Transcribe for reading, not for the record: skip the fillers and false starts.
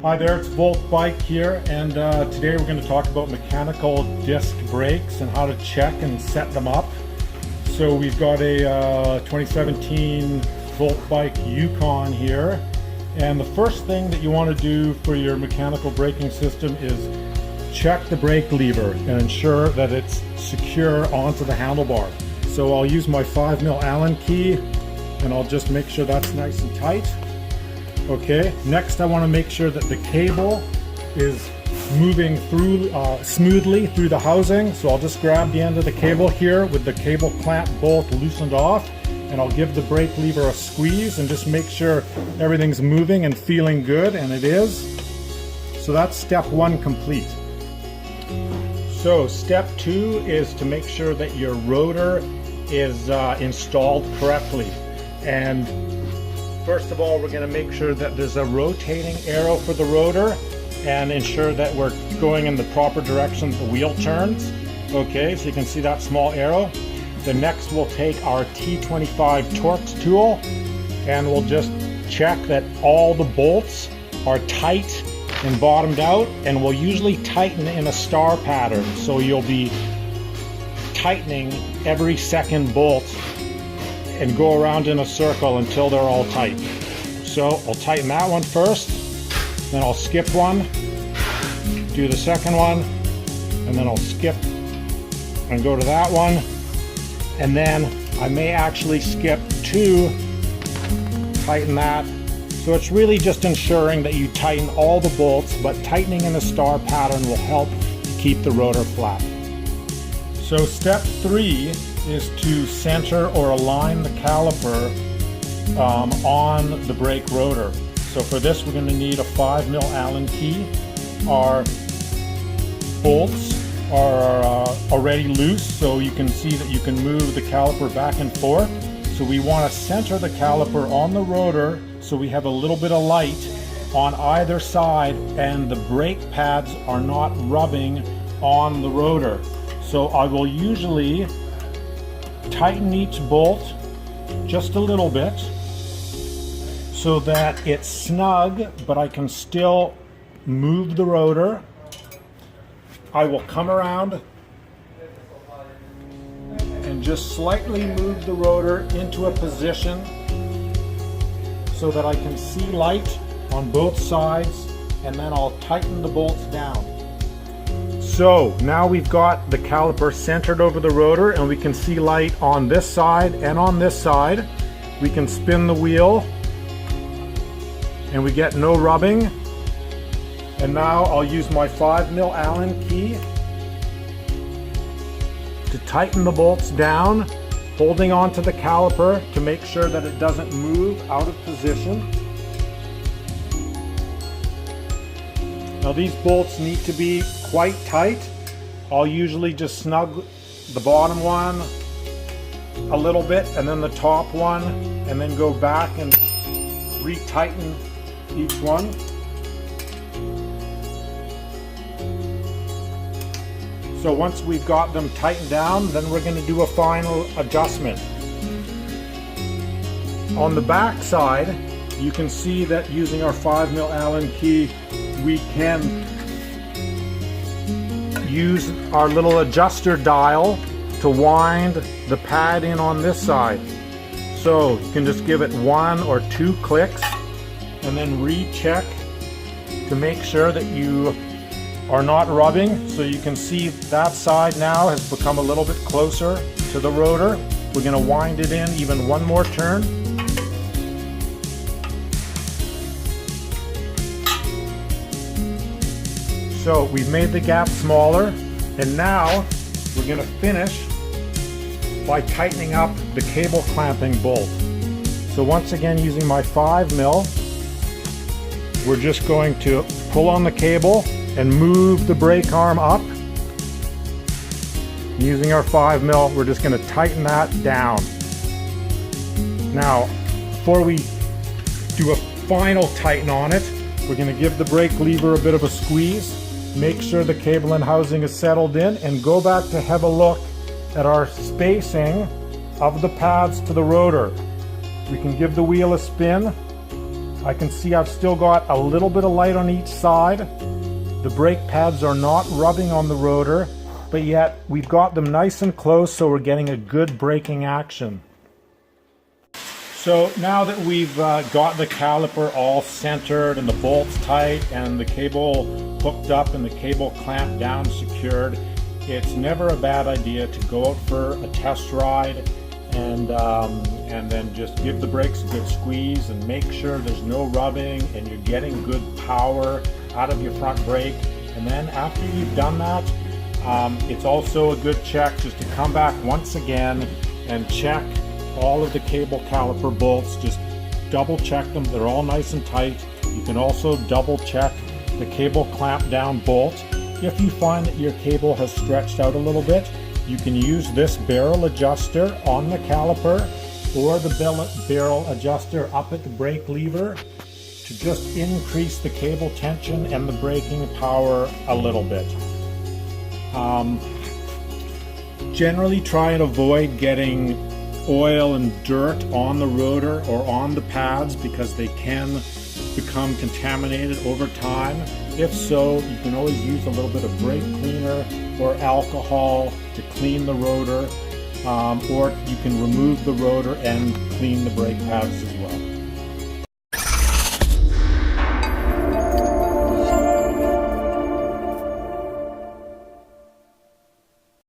Hi there, it's VoltBike here, and today we're going to talk about mechanical disc brakes and how to check and set them up. So we've got a 2017 VoltBike Yukon here, and the first thing that you want to do for your mechanical braking system is check the brake lever and ensure that it's secure onto the handlebar. So I'll use my 5mm Allen key and I'll just make sure that's nice and tight. Okay, next I want to make sure that the cable is moving through smoothly through the housing. So I'll just grab the end of the cable here with the cable clamp bolt loosened off, and I'll give the brake lever a squeeze and just make sure everything's moving and feeling good, and it is. So that's step one complete. So step two is to make sure that your rotor is installed correctly. And first of all, we're going to make sure that there's a rotating arrow for the rotor and ensure that we're going in the proper direction the wheel turns. Okay, so you can see that small arrow. Then next we'll take our T25 Torx tool and we'll just check that all the bolts are tight and bottomed out, and we'll usually tighten in a star pattern. So you'll be tightening every second bolt and go around in a circle until they're all tight. So I'll tighten that one first, then I'll skip one, do the second one, and then I'll skip and go to that one, and then I may actually skip two, tighten that. So it's really just ensuring that you tighten all the bolts, but tightening in a star pattern will help keep the rotor flat. So step three is to center or align the caliper on the brake rotor. So for this we're going to need a 5mm Allen key. Our bolts are already loose, so you can see that you can move the caliper back and forth. So we want to center the caliper on the rotor so we have a little bit of light on either side and the brake pads are not rubbing on the rotor. So I will usually tighten each bolt just a little bit so that it's snug, but I can still move the rotor. I will come around and just slightly move the rotor into a position so that I can see light on both sides, and then I'll tighten the bolts down. So now we've got the caliper centered over the rotor and we can see light on this side and on this side. We can spin the wheel and we get no rubbing. And now I'll use my 5mm Allen key to tighten the bolts down, holding onto the caliper to make sure that it doesn't move out of position. Now these bolts need to be quite tight. I'll usually just snug the bottom one a little bit and then the top one, and then go back and retighten each one. So once we've got them tightened down, then we're going to do a final adjustment. On the back side, you can see that using our 5mm Allen key, we can use our little adjuster dial to wind the pad in on this side. So you can just give it 1 or 2 clicks and then recheck to make sure that you are not rubbing. So you can see that side now has become a little bit closer to the rotor. We're going to wind it in even one more turn. So we've made the gap smaller, and now we're going to finish by tightening up the cable clamping bolt. So once again, using my 5mm, we're just going to pull on the cable and move the brake arm up. Using our 5mm, we're just going to tighten that down. Now, before we do a final tighten on it, we're going to give the brake lever a bit of a squeeze, make sure the cable and housing is settled in, and go back to have a look at our spacing of the pads to the rotor. We can give the wheel a spin I can see I've still got a little bit of light on each side. The brake pads are not rubbing on the rotor, but yet we've got them nice and close, so we're getting a good braking action. So now that we've got the caliper all centered and the bolts tight and the cable hooked up and the cable clamped down secured, it's never a bad idea to go out for a test ride and then just give the brakes a good squeeze and make sure there's no rubbing and you're getting good power out of your front brake. And then after you've done that, it's also a good check just to come back once again and check all of the cable caliper bolts. Just double check them, they're all nice and tight. You can also double check the cable clamp down bolt. If you find that your cable has stretched out a little bit, you can use this barrel adjuster on the caliper or the barrel adjuster up at the brake lever to just increase the cable tension and the braking power a little bit. Generally try and avoid getting oil and dirt on the rotor or on the pads because they can become contaminated over time. If so, you can always use a little bit of brake cleaner or alcohol to clean the rotor, or you can remove the rotor and clean the brake pads as well.